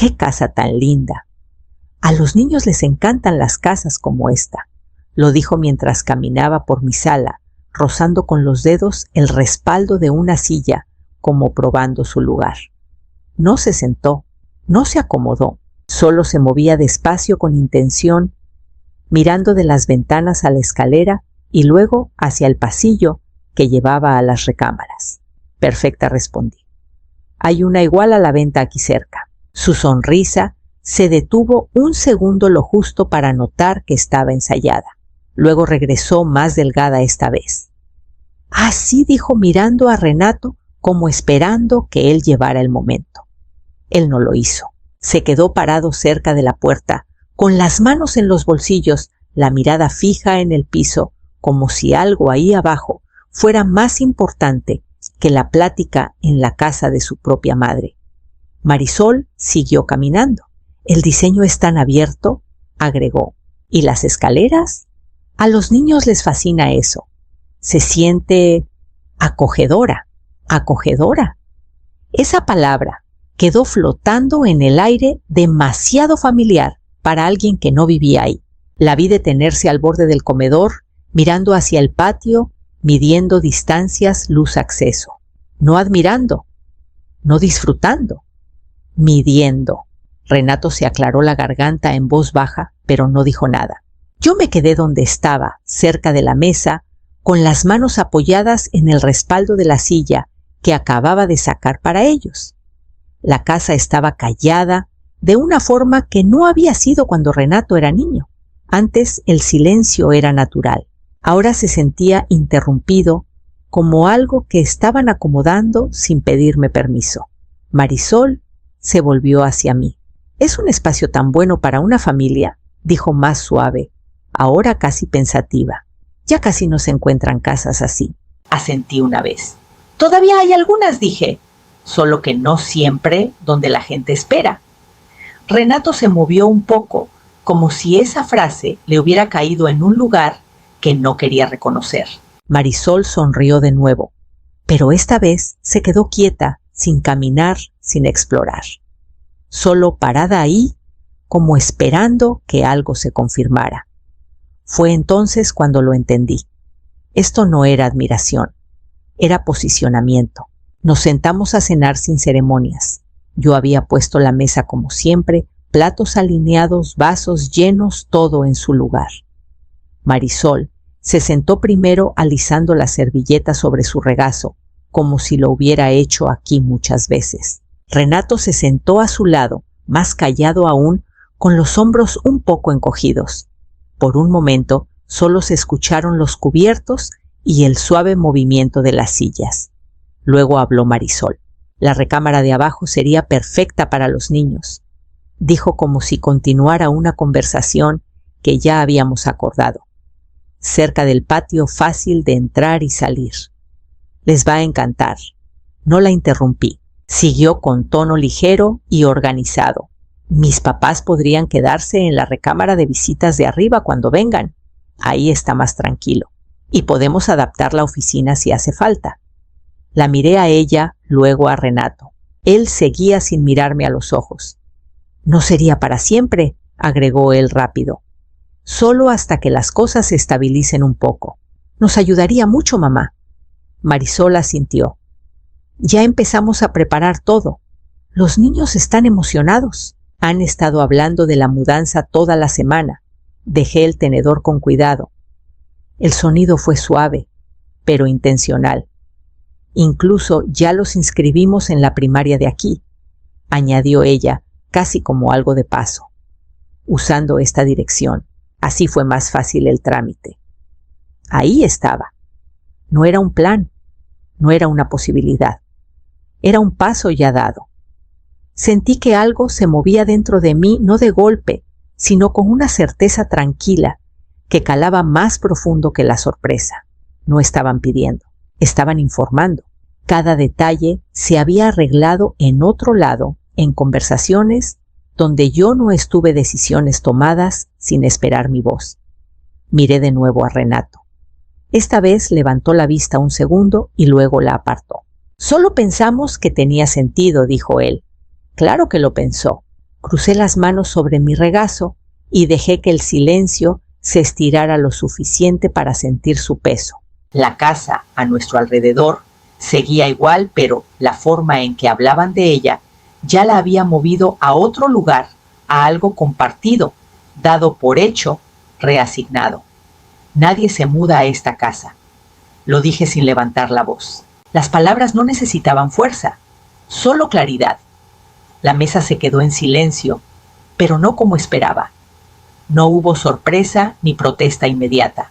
¡Qué casa tan linda! A los niños les encantan las casas como esta, lo dijo mientras caminaba por mi sala, rozando con los dedos el respaldo de una silla, como probando su lugar. No se sentó, no se acomodó, solo se movía despacio con intención, mirando de las ventanas a la escalera y luego hacia el pasillo que llevaba a las recámaras. Perfecta, respondí. Hay una igual a la venta aquí cerca. Su sonrisa se detuvo un segundo lo justo para notar que estaba ensayada. Luego regresó más delgada esta vez. Ah, sí, dijo mirando a Renato como esperando que él llevara el momento. Él no lo hizo. Se quedó parado cerca de la puerta, con las manos en los bolsillos, la mirada fija en el piso, como si algo ahí abajo fuera más importante que la plática en la casa de su propia madre. Marisol siguió caminando. El diseño es tan abierto, agregó. ¿Y las escaleras? A los niños les fascina eso. Se siente acogedora, acogedora. Esa palabra quedó flotando en el aire demasiado familiar para alguien que no vivía ahí. La vi detenerse al borde del comedor, mirando hacia el patio, midiendo distancias luz-acceso. No admirando, no disfrutando, midiendo. Renato se aclaró la garganta en voz baja, pero no dijo nada. Yo me quedé donde estaba, cerca de la mesa, con las manos apoyadas en el respaldo de la silla que acababa de sacar para ellos. La casa estaba callada, de una forma que no había sido cuando Renato era niño. Antes el silencio era natural. Ahora se sentía interrumpido, como algo que estaban acomodando sin pedirme permiso. Marisol se volvió hacia mí. «Es un espacio tan bueno para una familia», dijo más suave, ahora casi pensativa. «Ya casi no se encuentran casas así», asentí una vez. «Todavía hay algunas», dije, «solo que no siempre donde la gente espera». Renato se movió un poco, como si esa frase le hubiera caído en un lugar que no quería reconocer. Marisol sonrió de nuevo, pero esta vez se quedó quieta, sin caminar, sin explorar. Solo parada ahí, como esperando que algo se confirmara. Fue entonces cuando lo entendí. Esto no era admiración, era posicionamiento. Nos sentamos a cenar sin ceremonias. Yo había puesto la mesa como siempre, platos alineados, vasos llenos, todo en su lugar. Marisol se sentó primero alisando la servilleta sobre su regazo, como si lo hubiera hecho aquí muchas veces. Renato se sentó a su lado, más callado aún, con los hombros un poco encogidos. Por un momento solo se escucharon los cubiertos y el suave movimiento de las sillas. Luego habló Marisol. La recámara de abajo sería perfecta para los niños, dijo como si continuara una conversación que ya habíamos acordado. Cerca del patio, fácil de entrar y salir. Les va a encantar. No la interrumpí. Siguió con tono ligero y organizado. Mis papás podrían quedarse en la recámara de visitas de arriba cuando vengan. Ahí está más tranquilo. Y podemos adaptar la oficina si hace falta. La miré a ella, luego a Renato. Él seguía sin mirarme a los ojos. No sería para siempre, agregó él rápido. Solo hasta que las cosas se estabilicen un poco. Nos ayudaría mucho, mamá. Marisol asintió. Ya empezamos a preparar todo. Los niños están emocionados. Han estado hablando de la mudanza toda la semana. Dejé el tenedor con cuidado. El sonido fue suave, pero intencional. Incluso ya los inscribimos en la primaria de aquí, añadió ella, casi como algo de paso. Usando esta dirección, así fue más fácil el trámite. Ahí estaba. No era un plan, no era una posibilidad. Era un paso ya dado. Sentí que algo se movía dentro de mí, no de golpe, sino con una certeza tranquila que calaba más profundo que la sorpresa. No estaban pidiendo, estaban informando. Cada detalle se había arreglado en otro lado, en conversaciones donde yo no estuve decisiones tomadas sin esperar mi voz. Miré de nuevo a Renato. Esta vez levantó la vista un segundo y luego la apartó. Solo pensamos que tenía sentido, dijo él. Claro que lo pensó. Crucé las manos sobre mi regazo y dejé que el silencio se estirara lo suficiente para sentir su peso. La casa a nuestro alrededor seguía igual, pero la forma en que hablaban de ella ya la había movido a otro lugar, a algo compartido, dado por hecho, reasignado. Nadie se muda a esta casa. Lo dije sin levantar la voz. Las palabras no necesitaban fuerza, solo claridad. La mesa se quedó en silencio, pero no como esperaba. No hubo sorpresa ni protesta inmediata,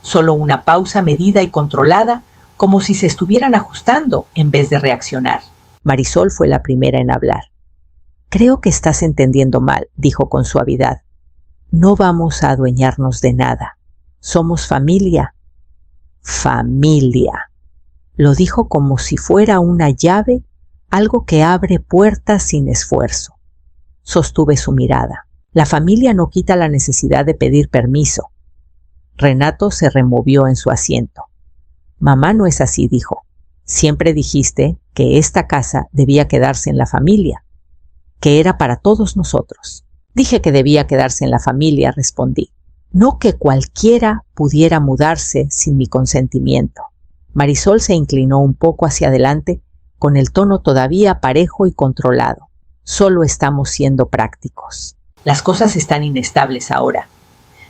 solo una pausa medida y controlada, como si se estuvieran ajustando en vez de reaccionar. Marisol fue la primera en hablar. «Creo que estás entendiendo mal», dijo con suavidad. «No vamos a adueñarnos de nada. Somos familia». «Familia», lo dijo como si fuera una llave, algo que abre puertas sin esfuerzo. Sostuve su mirada. La familia no quita la necesidad de pedir permiso. Renato se removió en su asiento. «Mamá no es así», dijo. «Siempre dijiste que esta casa debía quedarse en la familia, que era para todos nosotros». «Dije que debía quedarse en la familia», respondí. «No que cualquiera pudiera mudarse sin mi consentimiento». Marisol se inclinó un poco hacia adelante, con el tono todavía parejo y controlado. «Solo estamos siendo prácticos. Las cosas están inestables ahora.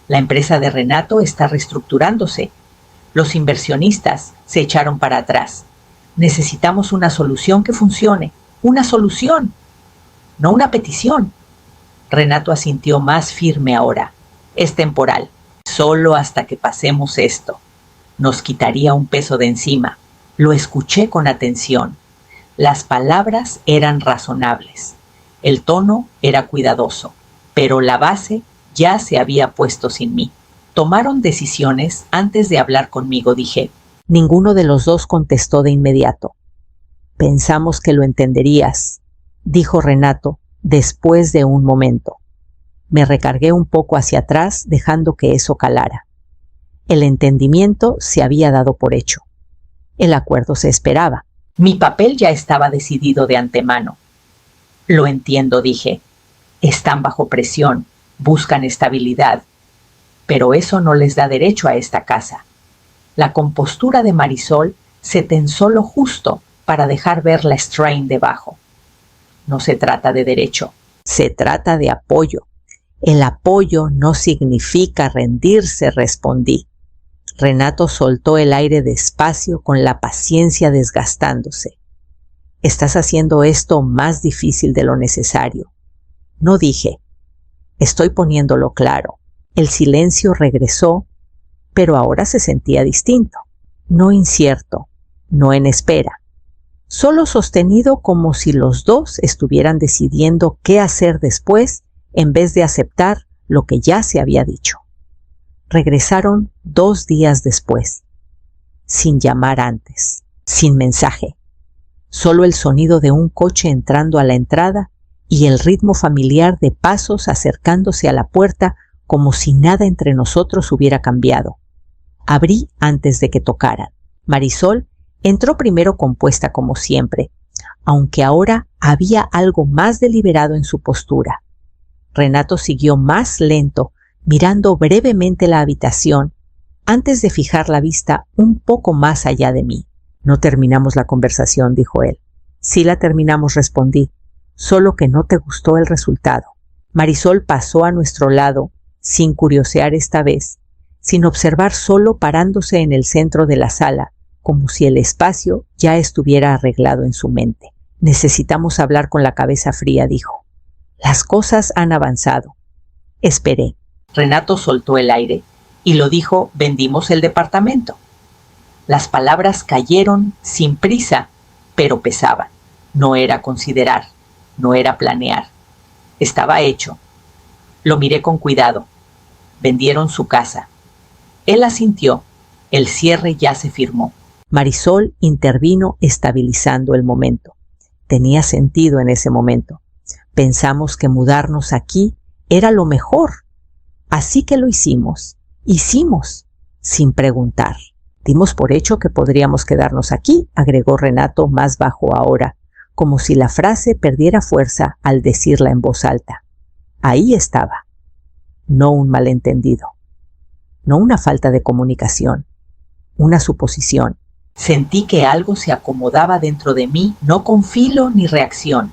La empresa de Renato está reestructurándose. Los inversionistas se echaron para atrás. Necesitamos una solución que funcione. Una solución, no una petición». Renato asintió más firme ahora. «Es temporal, solo hasta que pasemos esto. Nos quitaría un peso de encima». Lo escuché con atención. Las palabras eran razonables. El tono era cuidadoso, pero la base ya se había puesto sin mí. Tomaron decisiones antes de hablar conmigo, dije. Ninguno de los dos contestó de inmediato. «Pensamos que lo entenderías», dijo Renato después de un momento. Me recargué un poco hacia atrás, dejando que eso calara. El entendimiento se había dado por hecho. El acuerdo se esperaba. Mi papel ya estaba decidido de antemano. «Lo entiendo», dije. «Están bajo presión, buscan estabilidad, pero eso no les da derecho a esta casa». La compostura de Marisol se tensó lo justo para dejar ver la strain debajo. «No se trata de derecho, se trata de apoyo». «El apoyo no significa rendirse», respondí. Renato soltó el aire despacio, con la paciencia desgastándose. «Estás haciendo esto más difícil de lo necesario». No dije. «Estoy poniéndolo claro». El silencio regresó, pero ahora se sentía distinto. No incierto, no en espera. Solo sostenido, como si los dos estuvieran decidiendo qué hacer después en vez de aceptar lo que ya se había dicho. Regresaron 2 días después, sin llamar antes, sin mensaje. Solo el sonido de un coche entrando a la entrada y el ritmo familiar de pasos acercándose a la puerta, como si nada entre nosotros hubiera cambiado. Abrí antes de que tocaran. Marisol entró primero, compuesta como siempre, aunque ahora había algo más deliberado en su postura. Renato siguió más lento, mirando brevemente la habitación, antes de fijar la vista un poco más allá de mí. «No terminamos la conversación», dijo él. «Sí la terminamos», respondí, «solo que no te gustó el resultado». Marisol pasó a nuestro lado, sin curiosear esta vez, sin observar, solo parándose en el centro de la sala, como si el espacio ya estuviera arreglado en su mente. «Necesitamos hablar con la cabeza fría», dijo. «Las cosas han avanzado». Esperé. Renato soltó el aire y lo dijo: «Vendimos el departamento». Las palabras cayeron sin prisa, pero pesaban. No era considerar, no era planear. Estaba hecho. Lo miré con cuidado. Vendieron su casa. Él asintió. El cierre ya se firmó. Marisol intervino, estabilizando el momento. Tenía sentido en ese momento. Pensamos que mudarnos aquí era lo mejor. Así que lo hicimos, sin preguntar. Dimos por hecho que podríamos quedarnos aquí, agregó Renato más bajo ahora, como si la frase perdiera fuerza al decirla en voz alta. Ahí estaba. No un malentendido. No una falta de comunicación. Una suposición. Sentí que algo se acomodaba dentro de mí, no con filo ni reacción.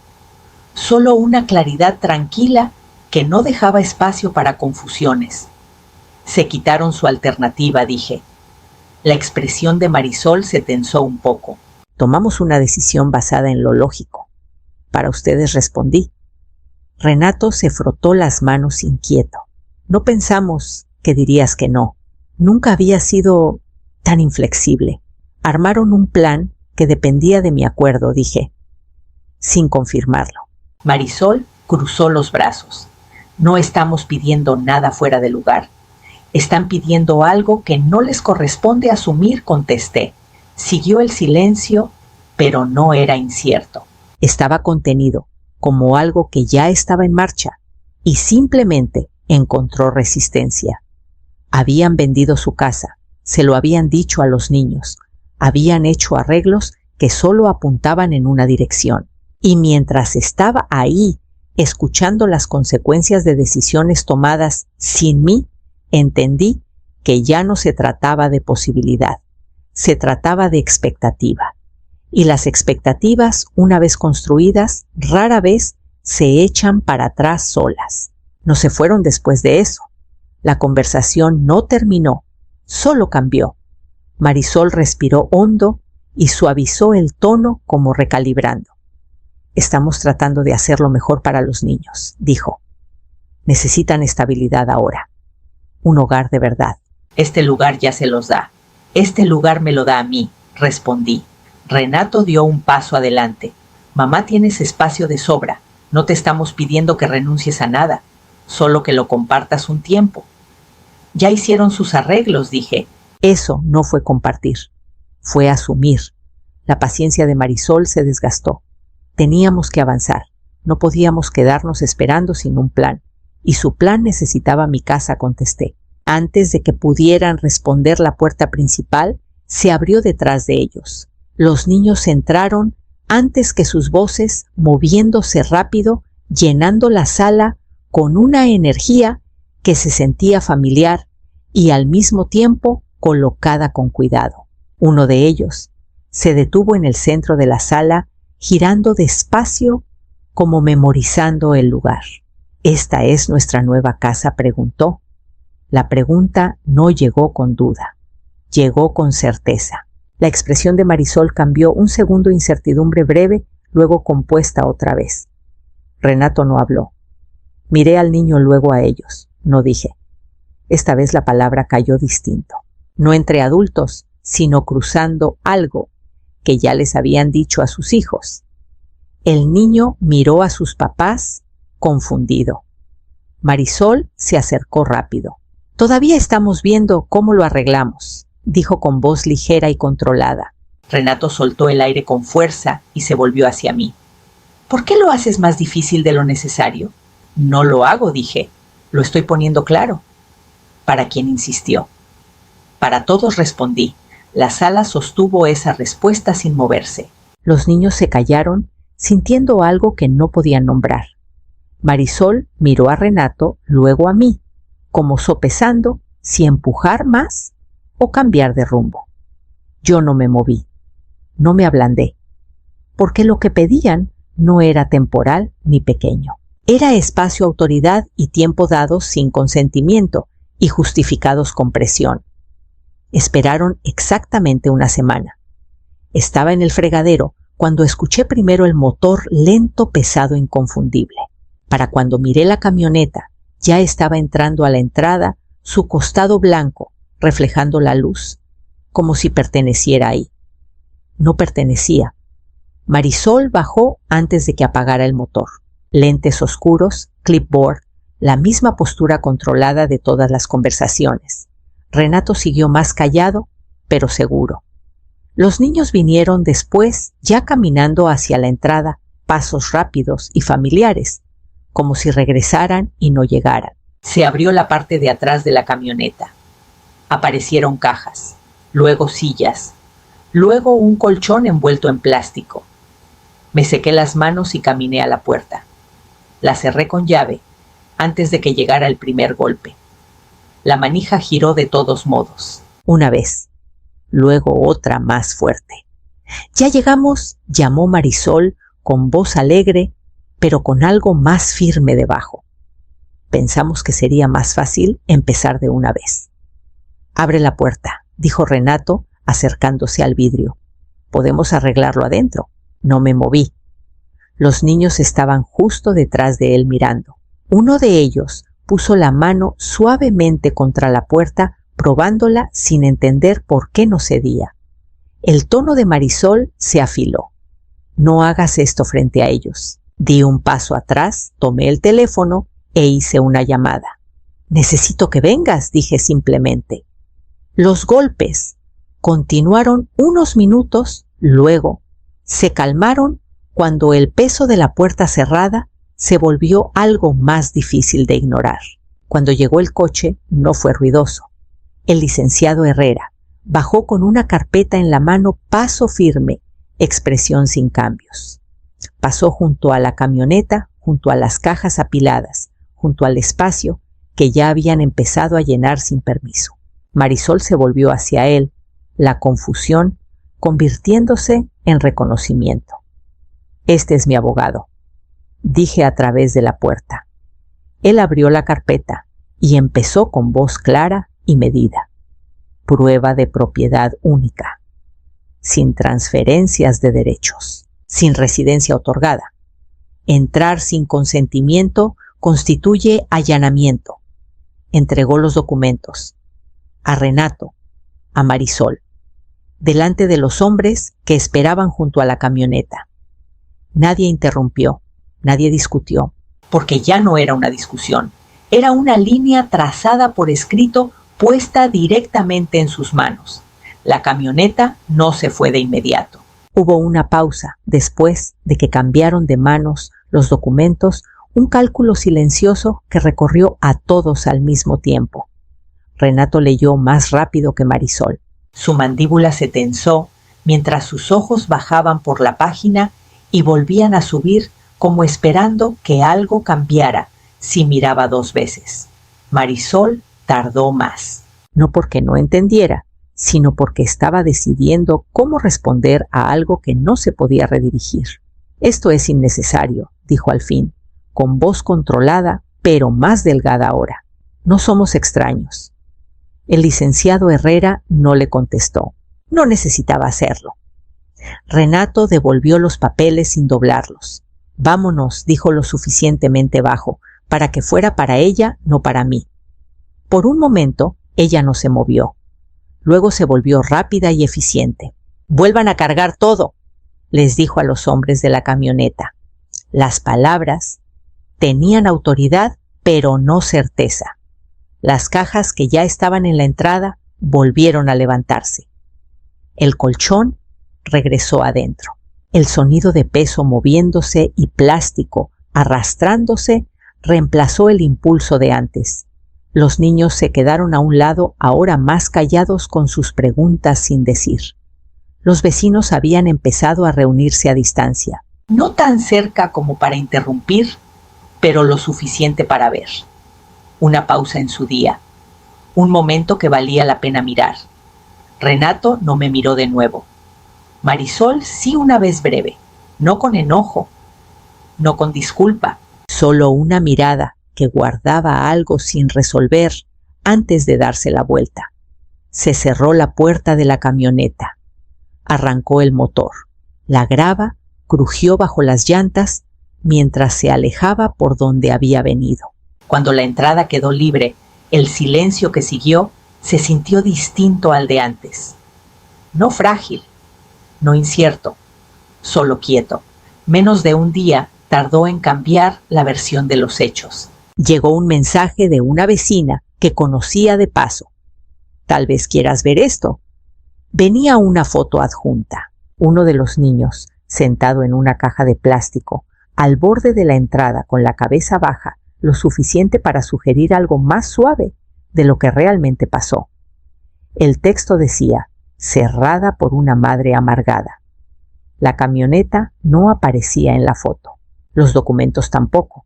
Solo una claridad tranquila que no dejaba espacio para confusiones. Se quitaron su alternativa, dije. La expresión de Marisol se tensó un poco. Tomamos una decisión basada en lo lógico. Para ustedes respondí. Renato se frotó las manos inquieto. No pensamos que dirías que no. Nunca había sido tan inflexible. Armaron un plan que dependía de mi acuerdo, dije, sin confirmarlo. Marisol cruzó los brazos. No estamos pidiendo nada fuera de lugar. Están pidiendo algo que no les corresponde asumir, contesté. Siguió el silencio, pero no era incierto. Estaba contenido, como algo que ya estaba en marcha, y simplemente encontró resistencia. Habían vendido su casa, se lo habían dicho a los niños, habían hecho arreglos que solo apuntaban en una dirección. Y mientras estaba ahí, escuchando las consecuencias de decisiones tomadas sin mí, entendí que ya no se trataba de posibilidad, se trataba de expectativa. Y las expectativas, una vez construidas, rara vez se echan para atrás solas. No se fueron después de eso. La conversación no terminó, solo cambió. Marisol respiró hondo y suavizó el tono como recalibrando. Estamos tratando de hacer lo mejor para los niños, dijo. Necesitan estabilidad ahora. Un hogar de verdad. Este lugar ya se los da. Este lugar me lo da a mí, respondí. Renato dio un paso adelante. Mamá, tienes espacio de sobra. No te estamos pidiendo que renuncies a nada, solo que lo compartas un tiempo. Ya hicieron sus arreglos, dije. Eso no fue compartir, fue asumir. La paciencia de Marisol se desgastó. Teníamos que avanzar. No podíamos quedarnos esperando sin un plan. Y su plan necesitaba mi casa, contesté. Antes de que pudieran responder, la puerta principal se abrió detrás de ellos. Los niños entraron antes que sus voces, moviéndose rápido, llenando la sala con una energía que se sentía familiar y al mismo tiempo colocada con cuidado. Uno de ellos se detuvo en el centro de la sala, girando despacio como memorizando el lugar. ¿Esta es nuestra nueva casa?, preguntó. La pregunta no llegó con duda, llegó con certeza. La expresión de Marisol cambió, un segundo de incertidumbre breve, luego compuesta otra vez. Renato no habló. Miré al niño, luego a ellos. No dije. Esta vez la palabra cayó distinto. No entre adultos, sino cruzando algo que ya les habían dicho a sus hijos. El niño miró a sus papás, confundido. Marisol se acercó rápido. Todavía estamos viendo cómo lo arreglamos, dijo con voz ligera y controlada. Renato soltó el aire con fuerza y se volvió hacia mí. ¿Por qué lo haces más difícil de lo necesario? No lo hago, dije. Lo estoy poniendo claro. ¿Para quién?, insistió. Para todos, respondí. La sala sostuvo esa respuesta sin moverse. Los niños se callaron, sintiendo algo que no podían nombrar. Marisol miró a Renato, luego a mí, como sopesando si empujar más o cambiar de rumbo. Yo no me moví, no me ablandé, porque lo que pedían no era temporal ni pequeño. Era espacio, autoridad y tiempo dados sin consentimiento y justificados con presión. Esperaron exactamente una semana. Estaba en el fregadero cuando escuché primero el motor lento, pesado, inconfundible. Para cuando miré la camioneta, ya estaba entrando a la entrada, su costado blanco, reflejando la luz, como si perteneciera ahí. No pertenecía. Marisol bajó antes de que apagara el motor. Lentes oscuros, clipboard, la misma postura controlada de todas las conversaciones. Renato siguió más callado, pero seguro. Los niños vinieron después, ya caminando hacia la entrada, pasos rápidos y familiares, como si regresaran y no llegaran. Se abrió la parte de atrás de la camioneta. Aparecieron cajas, luego sillas, luego un colchón envuelto en plástico. Me sequé las manos y caminé a la puerta. La cerré con llave antes de que llegara el primer golpe. La manija giró de todos modos. Una vez, luego otra más fuerte. «Ya llegamos», llamó Marisol con voz alegre, pero con algo más firme debajo. Pensamos que sería más fácil empezar de una vez. «Abre la puerta», dijo Renato, acercándose al vidrio. «Podemos arreglarlo adentro». No me moví. Los niños estaban justo detrás de él mirando. Uno de ellos puso la mano suavemente contra la puerta, probándola sin entender por qué no cedía. El tono de Marisol se afiló. «No hagas esto frente a ellos». Di un paso atrás, tomé el teléfono e hice una llamada. «Necesito que vengas», dije simplemente. Los golpes continuaron unos minutos, luego se calmaron cuando el peso de la puerta cerrada se volvió algo más difícil de ignorar. Cuando llegó el coche, no fue ruidoso. El licenciado Herrera bajó con una carpeta en la mano, paso firme, expresión sin cambios. Pasó junto a la camioneta, junto a las cajas apiladas, junto al espacio que ya habían empezado a llenar sin permiso. Marisol se volvió hacia él, la confusión convirtiéndose en reconocimiento. «Este es mi abogado», dije a través de la puerta. Él abrió la carpeta y empezó con voz clara y medida. «Prueba de propiedad única, sin transferencias de derechos, sin residencia otorgada. Entrar sin consentimiento constituye allanamiento». Entregó los documentos a Renato, a Marisol, delante de los hombres que esperaban junto a la camioneta. Nadie interrumpió, nadie discutió, porque ya no era una discusión, era una línea trazada por escrito puesta directamente en sus manos. La camioneta no se fue de inmediato. Hubo una pausa después de que cambiaron de manos los documentos, un cálculo silencioso que recorrió a todos al mismo tiempo. Renato leyó más rápido que Marisol. Su mandíbula se tensó mientras sus ojos bajaban por la página y volvían a subir como esperando que algo cambiara si miraba 2 veces. Marisol tardó más. No porque no entendiera, sino porque estaba decidiendo cómo responder a algo que no se podía redirigir. «Esto es innecesario», dijo al fin, con voz controlada, pero más delgada ahora. «No somos extraños». El licenciado Herrera no le contestó. No necesitaba hacerlo. Renato devolvió los papeles sin doblarlos. «Vámonos», dijo lo suficientemente bajo para que fuera para ella, no para mí. Por un momento, ella no se movió. Luego se volvió rápida y eficiente. «Vuelvan a cargar todo», les dijo a los hombres de la camioneta. Las palabras tenían autoridad, pero no certeza. Las cajas que ya estaban en la entrada volvieron a levantarse. El colchón regresó adentro. El sonido de peso moviéndose y plástico arrastrándose reemplazó el impulso de antes. Los niños se quedaron a un lado, ahora más callados, con sus preguntas sin decir. Los vecinos habían empezado a reunirse a distancia. No tan cerca como para interrumpir, pero lo suficiente para ver. Una pausa en su día. Un momento que valía la pena mirar. Renato no me miró de nuevo. Marisol sí, una vez breve, no con enojo, no con disculpa, solo una mirada que guardaba algo sin resolver antes de darse la vuelta. Se cerró la puerta de la camioneta. Arrancó el motor. La grava crujió bajo las llantas mientras se alejaba por donde había venido. Cuando la entrada quedó libre, el silencio que siguió se sintió distinto al de antes. No frágil, no incierto, solo quieto. Menos de un día tardó en cambiar la versión de los hechos. Llegó un mensaje de una vecina que conocía de paso. «Tal vez quieras ver esto». Venía una foto adjunta. Uno de los niños, sentado en una caja de plástico, al borde de la entrada con la cabeza baja, lo suficiente para sugerir algo más suave de lo que realmente pasó. El texto decía: «Cerrada por una madre amargada». La camioneta no aparecía en la foto, los documentos tampoco,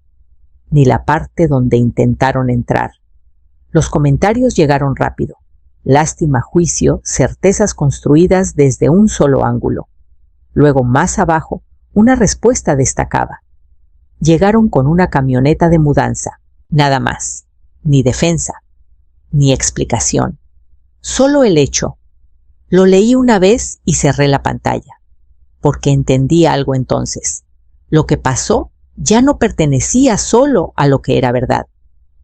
ni la parte donde intentaron entrar. Los comentarios llegaron rápido. Lástima, juicio, certezas construidas desde un solo ángulo. Luego, más abajo, una respuesta destacaba. Llegaron con una camioneta de mudanza, nada más, ni defensa, ni explicación. Solo el hecho. Lo leí una vez y cerré la pantalla, porque entendí algo entonces. Lo que pasó ya no pertenecía solo a lo que era verdad,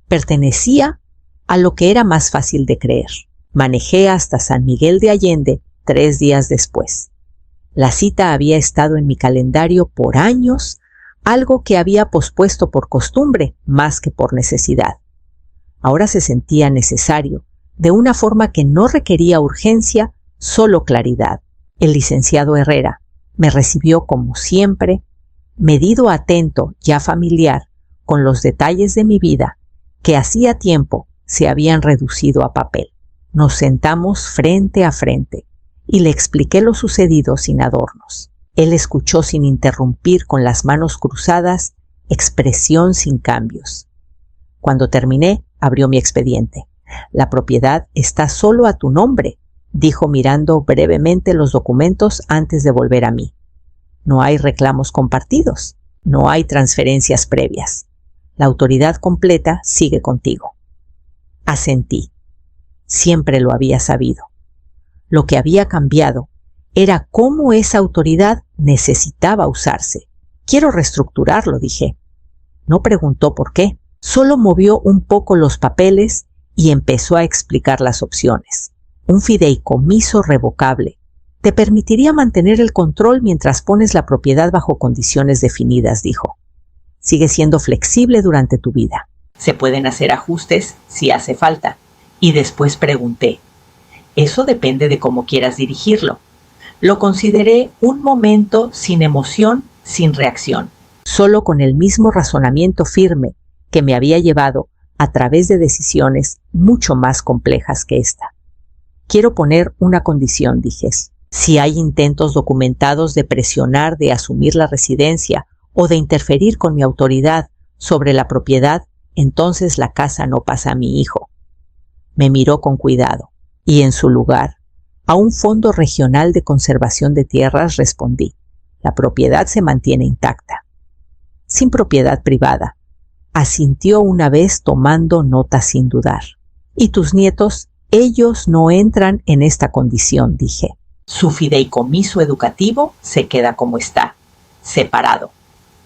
pertenecía a lo que era más fácil de creer. Manejé hasta San Miguel de Allende 3 días después. La cita había estado en mi calendario por años, algo que había pospuesto por costumbre más que por necesidad. Ahora se sentía necesario, de una forma que no requería urgencia, solo claridad. El licenciado Herrera me recibió como siempre, medido, atento, ya familiar, con los detalles de mi vida, que hacía tiempo se habían reducido a papel. Nos sentamos frente a frente y le expliqué lo sucedido sin adornos. Él escuchó sin interrumpir, con las manos cruzadas, expresión sin cambios. Cuando terminé, abrió mi expediente. La propiedad está solo a tu nombre, dijo mirando brevemente los documentos antes de volver a mí. No hay reclamos compartidos, no hay transferencias previas. La autoridad completa sigue contigo. Asentí. Siempre lo había sabido. Lo que había cambiado era cómo esa autoridad necesitaba usarse. Quiero reestructurarlo, dije. No preguntó por qué, solo movió un poco los papeles y empezó a explicar las opciones. Un fideicomiso revocable. Te permitiría mantener el control mientras pones la propiedad bajo condiciones definidas, dijo. Sigue siendo flexible durante tu vida. Se pueden hacer ajustes si hace falta. Y después pregunté, eso depende de cómo quieras dirigirlo. Lo consideré un momento sin emoción, sin reacción, solo con el mismo razonamiento firme que me había llevado a través de decisiones mucho más complejas que esta. Quiero poner una condición, dije. Si hay intentos documentados de presionar, de asumir la residencia o de interferir con mi autoridad sobre la propiedad, entonces la casa no pasa a mi hijo. Me miró con cuidado y en su lugar, a un fondo regional de conservación de tierras, respondí. La propiedad se mantiene intacta. Sin propiedad privada, asintió una vez tomando nota sin dudar. Y tus nietos, ellos no entran en esta condición, dije. Su fideicomiso educativo se queda como está, separado,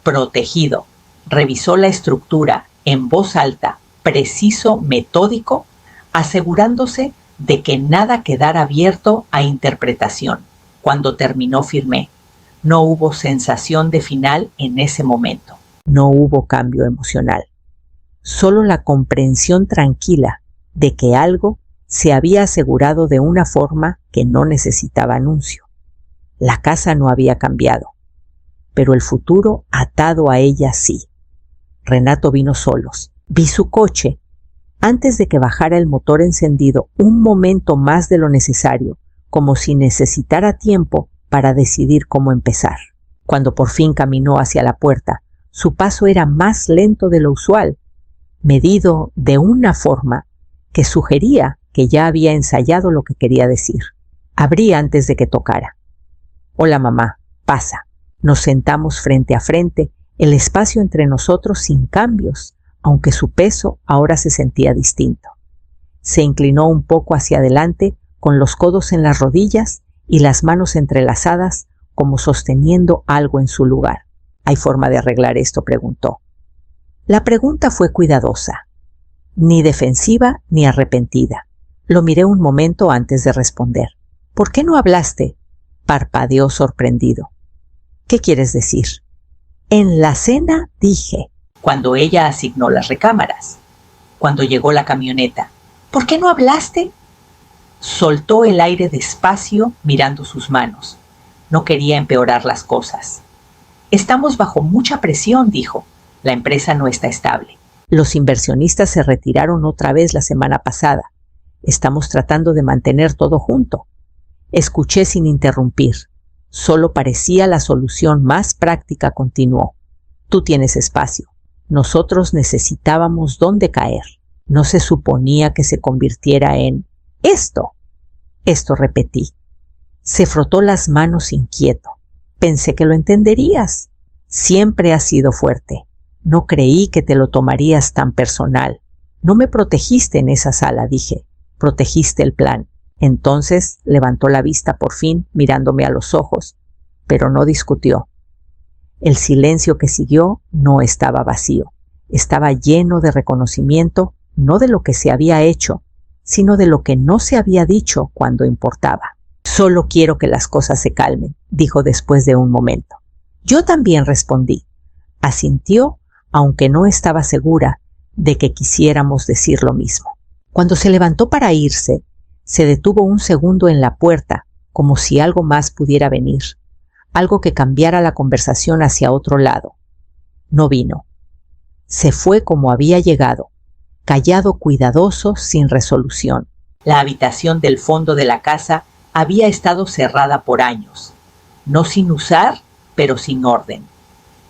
protegido. Revisó la estructura en voz alta, preciso, metódico, asegurándose de que nada quedara abierto a interpretación. Cuando terminó, firmé. No hubo sensación de final en ese momento. No hubo cambio emocional. Solo la comprensión tranquila de que algo se había asegurado de una forma que no necesitaba anuncio. La casa no había cambiado, pero el futuro atado a ella sí. Renato vino solos. Vi su coche antes de que bajara el motor encendido un momento más de lo necesario, como si necesitara tiempo para decidir cómo empezar. Cuando por fin caminó hacia la puerta, su paso era más lento de lo usual, medido de una forma que sugería que ya había ensayado lo que quería decir. Abrí antes de que tocara. Hola mamá, pasa. Nos sentamos frente a frente, el espacio entre nosotros sin cambios, aunque su peso ahora se sentía distinto. Se inclinó un poco hacia adelante, con los codos en las rodillas y las manos entrelazadas, como sosteniendo algo en su lugar. ¿Hay forma de arreglar esto?, preguntó. La pregunta fue cuidadosa, ni defensiva ni arrepentida. Lo miré un momento antes de responder. ¿Por qué no hablaste?, parpadeó sorprendido. ¿Qué quieres decir? En la cena dije, cuando ella asignó las recámaras, cuando llegó la camioneta. ¿Por qué no hablaste? Soltó el aire despacio mirando sus manos. No quería empeorar las cosas. Estamos bajo mucha presión, dijo. La empresa no está estable. Los inversionistas se retiraron otra vez la semana pasada. Estamos tratando de mantener todo junto. Escuché sin interrumpir. Solo parecía la solución más práctica, continuó. Tú tienes espacio. Nosotros necesitábamos dónde caer. No se suponía que se convirtiera en esto. Esto repetí. Se frotó las manos inquieto. Pensé que lo entenderías. Siempre has sido fuerte. No creí que te lo tomarías tan personal. No me protegiste en esa sala, dije. Protegiste el plan. Entonces levantó la vista por fin, mirándome a los ojos, pero no discutió. El silencio que siguió no estaba vacío. Estaba lleno de reconocimiento, no de lo que se había hecho, sino de lo que no se había dicho cuando importaba. Solo quiero que las cosas se calmen, dijo después de un momento. Yo también respondí. Asintió, aunque no estaba segura de que quisiéramos decir lo mismo. Cuando se levantó para irse, se detuvo un segundo en la puerta, como si algo más pudiera venir, algo que cambiara la conversación hacia otro lado. No vino. Se fue como había llegado, callado, cuidadoso, sin resolución. La habitación del fondo de la casa había estado cerrada por años, no sin usar, pero sin orden.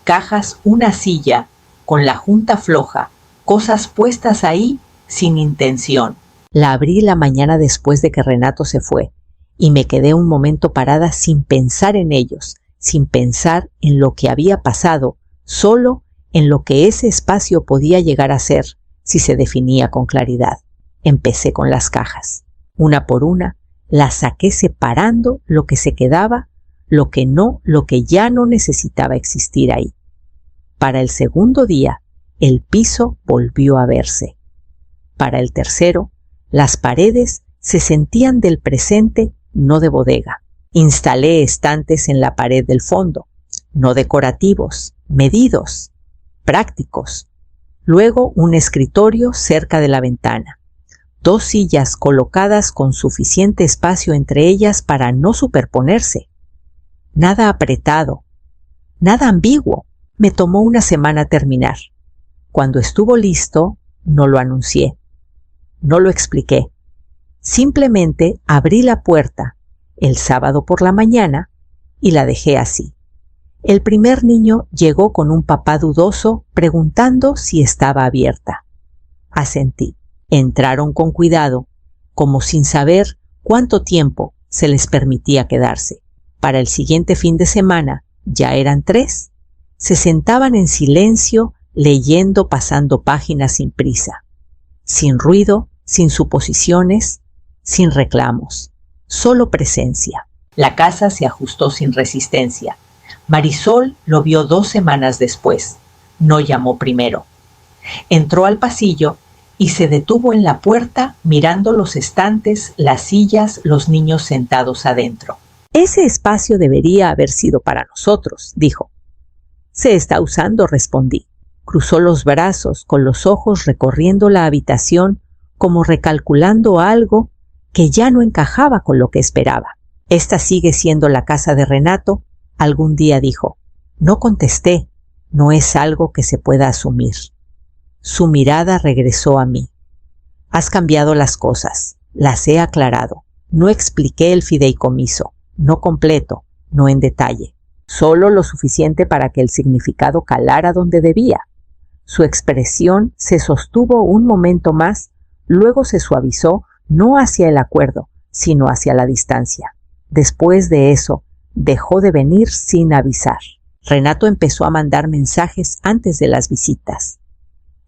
Cajas, una silla, con la junta floja, cosas puestas ahí sin intención. La abrí la mañana después de que Renato se fue, y me quedé un momento parada sin pensar en ellos, sin pensar en lo que había pasado, solo en lo que ese espacio podía llegar a ser si se definía con claridad. Empecé con las cajas. Una por una, las saqué separando lo que se quedaba, lo que ya no necesitaba existir ahí. Para el segundo día, el piso volvió a verse. Para el tercero, las paredes se sentían del presente, no de bodega. Instalé estantes en la pared del fondo, no decorativos, medidos, prácticos. Luego un escritorio cerca de la ventana. 2 sillas colocadas con suficiente espacio entre ellas para no superponerse. Nada apretado, nada ambiguo. Me tomó una semana terminar. Cuando estuvo listo, no lo anuncié. No lo expliqué. Simplemente abrí la puerta el sábado por la mañana y la dejé así. El primer niño llegó con un papá dudoso preguntando si estaba abierta. Asentí. Entraron con cuidado, como sin saber cuánto tiempo se les permitía quedarse. Para el siguiente fin de semana ya eran 3. Se sentaban en silencio, leyendo, pasando páginas sin prisa. Sin ruido, sin suposiciones, sin reclamos. Solo presencia. La casa se ajustó sin resistencia. Marisol lo vio 2 semanas después. No llamó primero. Entró al pasillo y se detuvo en la puerta mirando los estantes, las sillas, los niños sentados adentro. Ese espacio debería haber sido para nosotros, dijo. Se está usando, respondí. Cruzó los brazos, con los ojos recorriendo la habitación, como recalculando algo que ya no encajaba con lo que esperaba. Esta sigue siendo la casa de Renato, algún día dijo. No contesté, no es algo que se pueda asumir. Su mirada regresó a mí. Has cambiado las cosas, las he aclarado. No expliqué el fideicomiso, no completo, no en detalle. Solo lo suficiente para que el significado calara donde debía. Su expresión se sostuvo un momento más, luego se suavizó no hacia el acuerdo, sino hacia la distancia. Después de eso, dejó de venir sin avisar. Renato empezó a mandar mensajes antes de las visitas.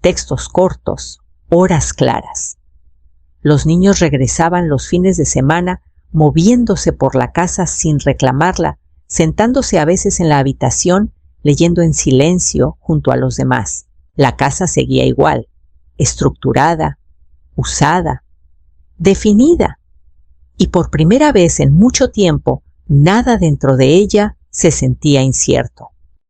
Textos cortos, horas claras. Los niños regresaban los fines de semana moviéndose por la casa sin reclamarla, sentándose a veces en la habitación, leyendo en silencio junto a los demás. La casa seguía igual, estructurada, usada, definida, y por primera vez en mucho tiempo, nada dentro de ella se sentía incierto.